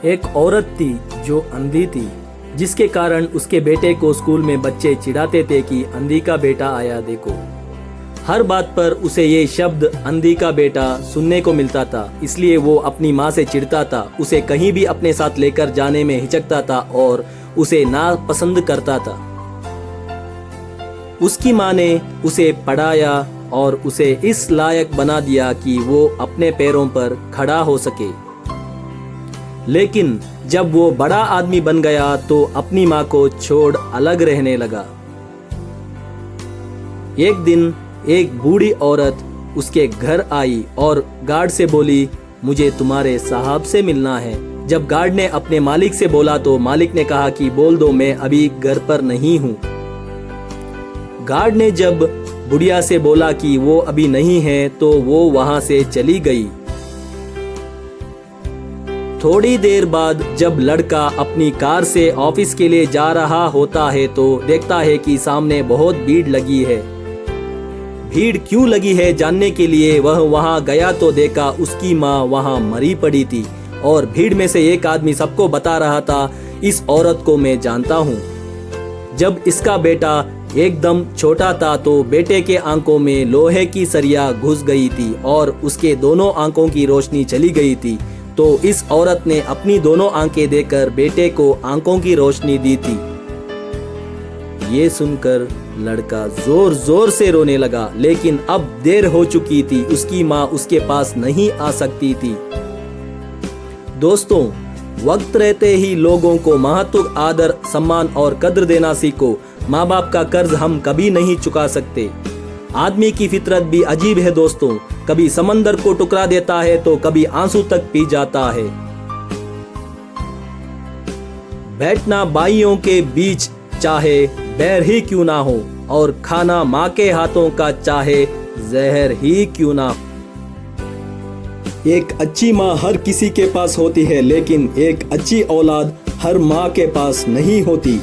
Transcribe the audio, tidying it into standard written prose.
एक औरत थी जो अंधी थी, जिसके कारण उसके बेटे को स्कूल में बच्चे चिढ़ाते थे कि अंधी का बेटा आया देखो। हर बात पर उसे ये शब्द अंधी का बेटा सुनने को मिलता था, इसलिए वो अपनी माँ से चिढ़ता था, उसे कहीं भी अपने साथ लेकर जाने में हिचकता था और उसे नापसंद करता था। उसकी माँ ने उसे पढ़ाया और उसे इस लायक बना दिया कि वो अपने पैरों पर खड़ा हो सके। लेकिन जब वो बड़ा आदमी बन गया तो अपनी माँ को छोड़ अलग रहने लगा। एक दिन एक बूढ़ी औरत उसके घर आई और गार्ड से बोली, मुझे तुम्हारे साहब से मिलना है। जब गार्ड ने अपने मालिक से बोला तो मालिक ने कहा कि बोल दो, मैं अभी घर पर नहीं हूँ। गार्ड ने जब बुढ़िया से बोला कि वो अभी नहीं है तो वो वहां से चली गई। थोड़ी देर बाद जब लड़का अपनी कार से ऑफिस के लिए जा रहा होता है तो देखता है कि सामने बहुत भीड़ लगी है। भीड़ क्यों लगी है जानने के लिए वह वहां गया तो देखा उसकी माँ वहां मरी पड़ी थी और भीड़ में से एक आदमी सबको बता रहा था, इस औरत को मैं जानता हूँ। जब इसका बेटा एकदम छोटा था तो बेटे के आंखों में लोहे की सरिया घुस गई थी और उसके दोनों आंखों की रोशनी चली गई थी। तो इस औरत ने अपनी दोनों आंखें देकर बेटे को आंखों की रोशनी दी थी। ये सुनकर लड़का जोर जोर से रोने लगा, लेकिन अब देर हो चुकी थी, उसकी माँ उसके पास नहीं आ सकती थी। दोस्तों, वक्त रहते ही लोगों को महत्व, आदर, सम्मान और कद्र देना सीखो। माँ बाप का कर्ज हम कभी नहीं चुका सकते। आदमी की फितरत भी अजीब है दोस्तों, कभी समंदर को टुकरा देता है तो कभी आंसू तक पी जाता है। बैठना भाइयों के बीच चाहे बैर ही क्यों ना हो और खाना माँ के हाथों का चाहे जहर ही क्यों ना हो। एक अच्छी माँ हर किसी के पास होती है, लेकिन एक अच्छी औलाद हर माँ के पास नहीं होती।